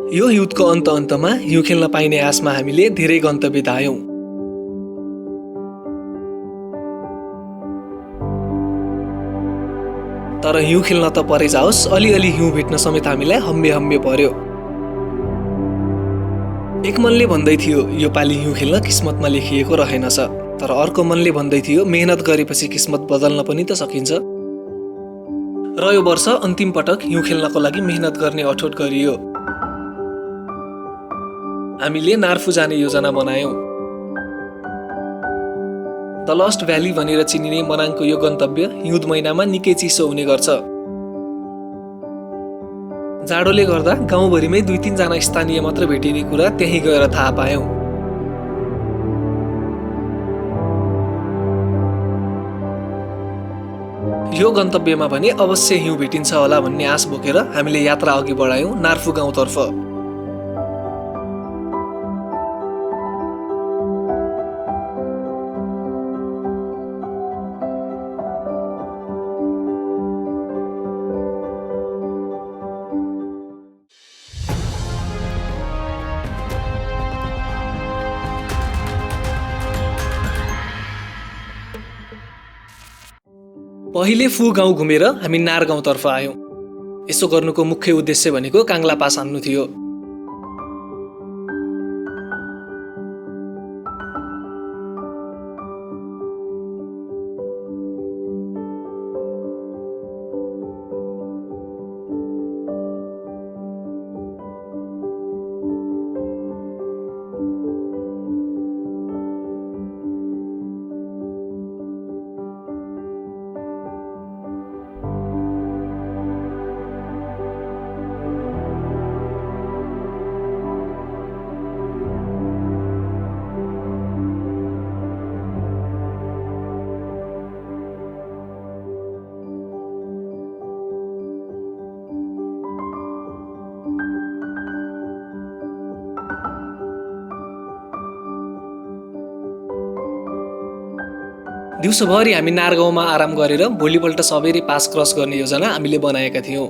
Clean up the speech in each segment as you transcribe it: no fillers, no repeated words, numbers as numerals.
यो हिउँदको अन्तमा हिउँ खेल्न पाइने आशमा हामीले धेरै गन्तव्य धायौं। तर हिउँ खेल्न त परै जाओस्, अलिअलि हिउँ भेट्न समेत हामीलाई हम्मे पर्यो। एक मनले भन्दै थियो यो पालि हिउँ खेल्न किस्मतमा लेखिएको रहेनछ, तर अर्को मनले भन्दै थियो मेहनत गरेपछि किस्मत बदल्न पनि त सकिन्छ। र यो वर्ष अन्तिम पटक हिउँ खेल्नको लागि मेहनत गर्ने अठोट गरियो। हामीले नार फू जाने योजना बनायौं। द लस्ट भ्याली भनेर चिनिने मनाङको यो गन्तव्य हिउँद महिनामा निकै चिसो हुने गर्छ। जाडोले गर्दा गाउँभरिमै 2-3 जना स्थानीय मात्र भेटिने कुरा त्यही गएर थाहा पायौं। यो गन्तव्यमा भने अवश्य हिउँ भेटिन्छ होला भन्ने आश बोकेर हामीले यात्रा अघि बढायौं नार फू गाउँतर्फ। पहिले फू गाउँ घुमेर हामी नार गाउँतर्फ आयौं। यसो गर्नुको मुख्य उद्देश्य भनेको काङ्ला पास हान्नु थियो। दिउँसोभरि हामी नार गाउँमा आराम गरेर भोलिपल्ट सबेरै पास क्रस गर्ने योजना हामीले बनाएका थियौं।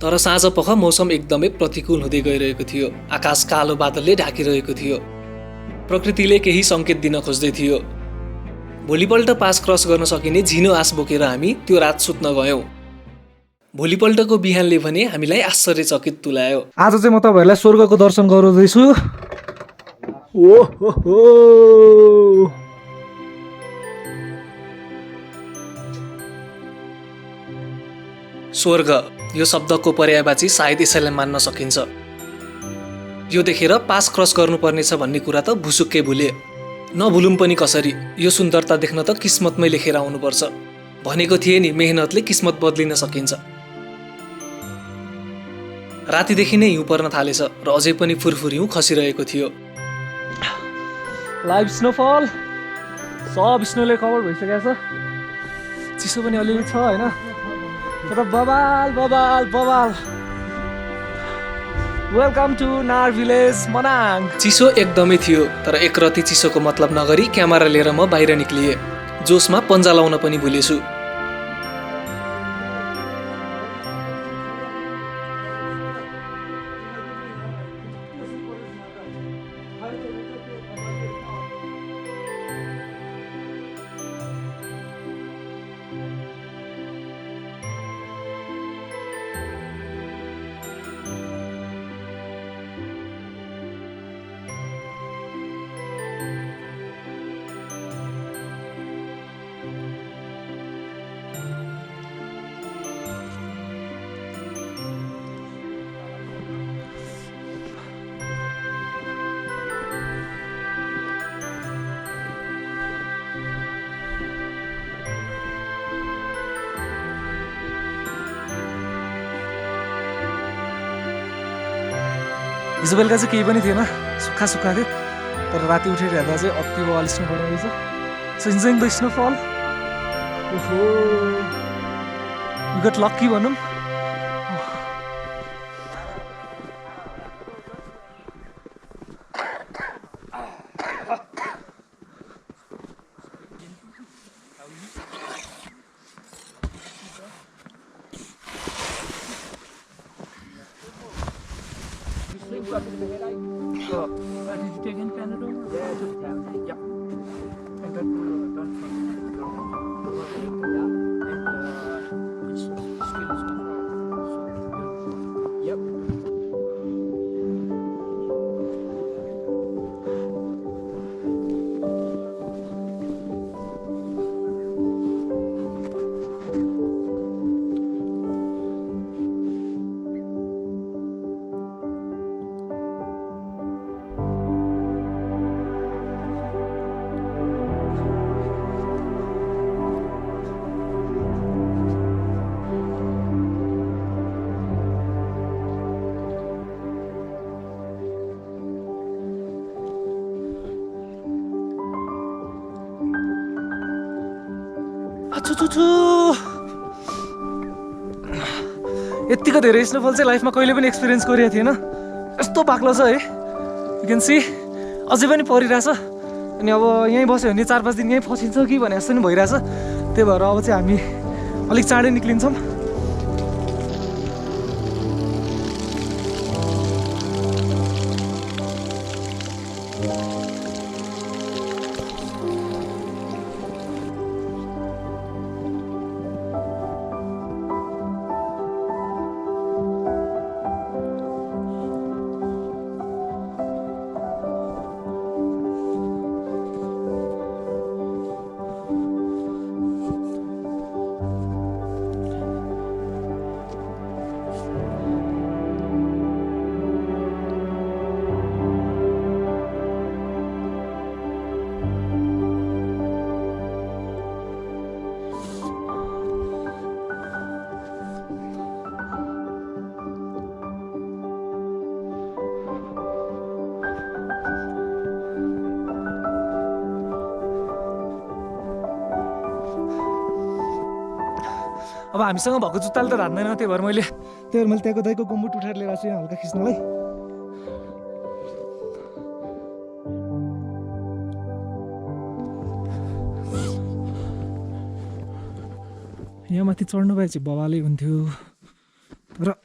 तर साँझपख मौसम एकदमै प्रतिकूल हुँदै गइरहेको थियो। आकाश कालो बादलले ढाकिरहेको थियो। प्रकृतिले केही संकेत दिन खोज्दै थियो। भोलिपल्ट पास क्रस गर्न सकिने झिनो आश बोकेर हामी त्यो रात सुत्न गयौं। भोलिपल्टको बिहानले भने हामीलाई आश्चर्यचकित तुल्यायो। आज चाहिँ म तपाईहरुलाई स्वर्गको दर्शन गराउँदैछु। ओहो, स्वर्ग यो शब्दको पर्यायवाची सायद यसैलाई मान्न सकिन्छ। यो देखेर पास क्रस गर्नुपर्नेछ भन्ने कुरा त भुसुक्कै भुले। नभुलौं पनि कसरी, यो सुन्दरता देख्न त किस्मतमै लेखेर आउनुपर्छ। भनेको थिए नि मेहनतले किस्मत बदलिन सकिन्छ। रातिदेखि नै हिउँ पर्न थालेछ र अझै पनि फुरफुर हिउँ खसिरहेको थियो। लाइभ स्नोफल सब स्नोले कभर भइसकेको छ। चिसो पनि अलिअलि छ हैन, तर बबाल बबाल बबाल। वेलकम टु नार भिलेज मनाङ। चिसो एकदमै थियो, तर एकरती चिसोको मतलब नगरी क्यामेरा लिएर म बाहिर निक्लिए। जोसमा पन्जा लाउन पनि भुलेछु। हिजो बेलुका चाहिँ केही पनि थिएन, सुक्खा सुक्खा थियो, तर राति उठेर हेर्दा चाहिँ अति बवाल स्नो परेको रहेछ। So enjoying the snowfall. ओहो, यु गट लक्की भनौँ। यतिको धेरै स्नोफल चाहिँ लाइफमा कहिले पनि एक्सपिरियन्स गरेको थिएन। यस्तो बाक्लो छ है, यु क्यान सी अझै पनि परिरहेछ। अनि अब यहीँ बस्यो भने 4-5 दिन यहीँ फसिन्छ कि भने जस्तो नि भइरहेछ। त्यही भएर अब चाहिँ हामी अलिक चाँडै निक्लिन्छौँ। अब हामीसँग भएको जुत्ताले त धान्दैन, त्यही भएर मैले त्यहाँको दाइको गुम्बुट उठाएर लिएर आएको छु यहाँ हल्का खिच्नलाई। यहाँ माथि चढ्नु भए चाहिँ बवालै हुन्थ्यो, तर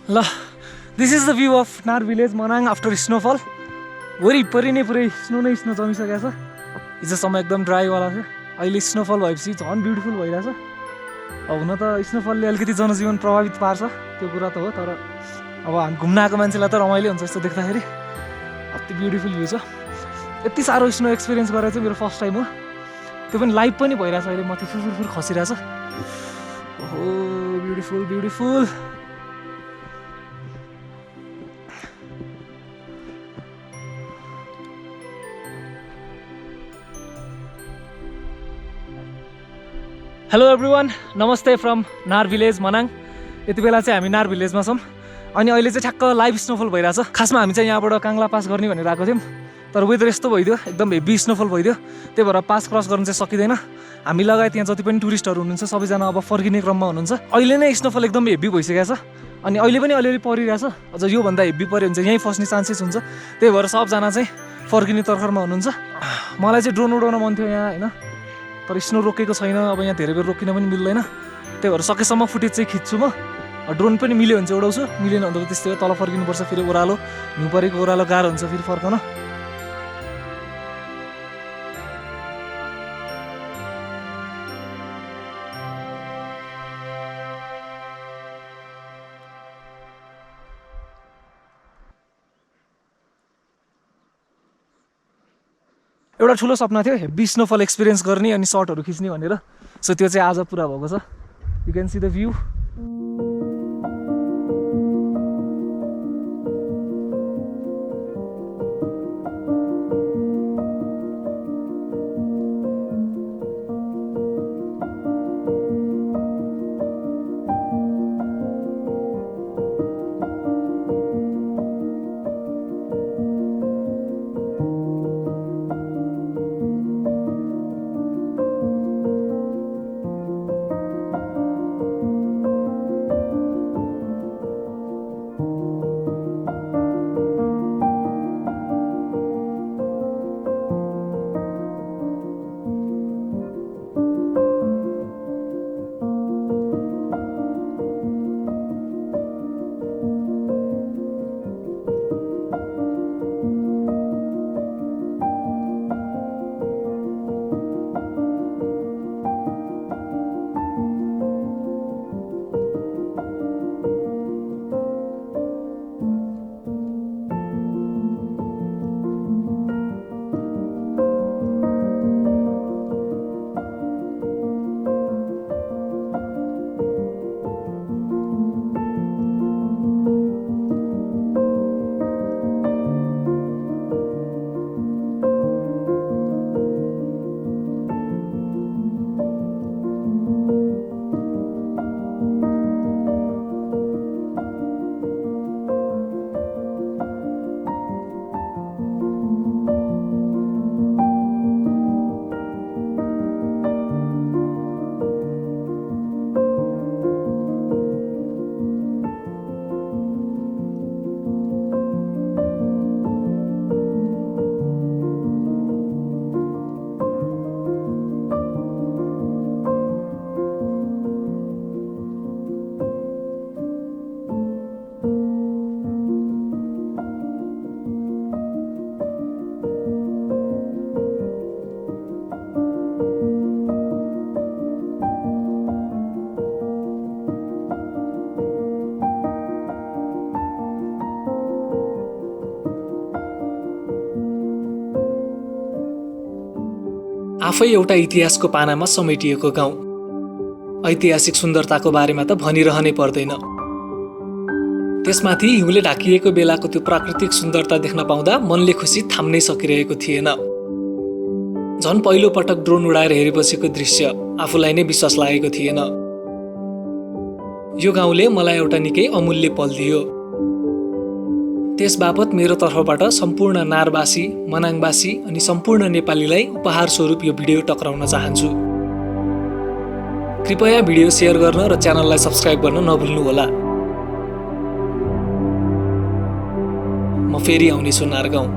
ल this is the view of नार भिलेज मनाङ आफ्टर स्नोफल। वरिपरि नै पुरै स्नो नै स्नो जमिसकेको छ। हिजोसम्म एकदम ड्राईवाला थियो, अहिले स्नोफल भएपछि झन् ब्युटिफुल भइरहेछ। अब हुन त स्नोफलले अलिकति जनजीवन प्रभावित पार्छ, त्यो कुरा त हो, तर अब हामी घुम्न आएको मान्छेलाई त रमाइलो हुन्छ यस्तो देख्दाखेरि। अति ब्युटिफुल भ्यू छ। यति साह्रो स्नो एक्सपिरियन्स गरेर चाहिँ मेरो फर्स्ट टाइम हो, त्यो पनि लाइभ पनि भइरहेछ अहिले, माथि फुरफुर खसिरहेछ। ओहो ब्युटिफुल ब्युटिफुल। हेलो एभ्रिवान, नमस्ते फ्रम नार भिलेज मनाङ। यति बेला चाहिँ हामी नार भिलेजमा छौँ अनि अहिले चाहिँ ठ्याक्क लाइभ स्नोफल भइरहेछ। खासमा हामी चाहिँ यहाँबाट काङ्ला पास गर्ने भनेर आएको थियौँ, तर वेदर यस्तो भइदियो, एकदम हेभी स्नोफल भइदियो, त्यही भएर पास क्रस गर्नु चाहिँ सकिँदैन। हामी लगायत यहाँ जति पनि टुरिस्टहरू हुनुहुन्छ सबैजना अब फर्किने क्रममा हुनुहुन्छ। अहिले नै स्नोफल एकदम हेभी भइसकेको छ अनि अहिले पनि अलिअलि परिरहेछ। अझ योभन्दा हेभी पऱ्यो भने चाहिँ यहीँ फस्ने चान्सेस हुन्छ, त्यही भएर सबजना चाहिँ फर्किने तर्खरमा हुनुहुन्छ। मलाई चाहिँ ड्रोन उडाउन मन थियो यहाँ होइन, तर स्नो रोकेको छैन, अब यहाँ धेरै बेर रोकिन पनि मिल्दैन, त्यही भएर सकेसम्म फुटेज चाहिँ खिच्छु म। ड्रोन पनि मिल्यो भने चाहिँ उडाउँछु, मिलेन भने त त्यस्तै हो, तल फर्किनुपर्छ, फेरि ओह्रालो हिउँ परेको ओह्रालो गाह्रो हुन्छ फेरि फर्कन। एउटा ठुलो सपना थियो हेभी स्नोफल एक्सपिरियन्स गर्ने अनि सर्टहरू खिच्ने भनेर। सो त्यो चाहिँ आज पुरा भएको छ। You can see the view. आफै एउटा इतिहासको पानामा समेटिएको गाउँ। ऐतिहासिक सुन्दरताको बारेमा त भनिरहनै पर्दैन। त्यसमाथि हिउँले ढाकिएको बेलाको त्यो प्राकृतिक सुन्दरता देख्न पाउँदा मनले खुसी थाम्नै सकिरहेको थिएन। झन् पहिलो पटक ड्रोन उडाएर हेरेपछिको दृश्य आफूलाई नै विश्वास लागेको थिएन। यो गाउँले मलाई एउटा निकै अमूल्य पल दियो। त्यसबापत मेरो तर्फबाट सम्पूर्ण नारवासी, मनाङवासी अनि सम्पूर्ण नेपालीलाई उपहार स्वरूप यो भिडियो टक्राउन चाहन्छु। कृपया भिडियो शेयर गर्न र च्यानललाई सब्स्क्राइब गर्न नभुल्नुहोला। म फेरि आउनेछु नार गाउँ।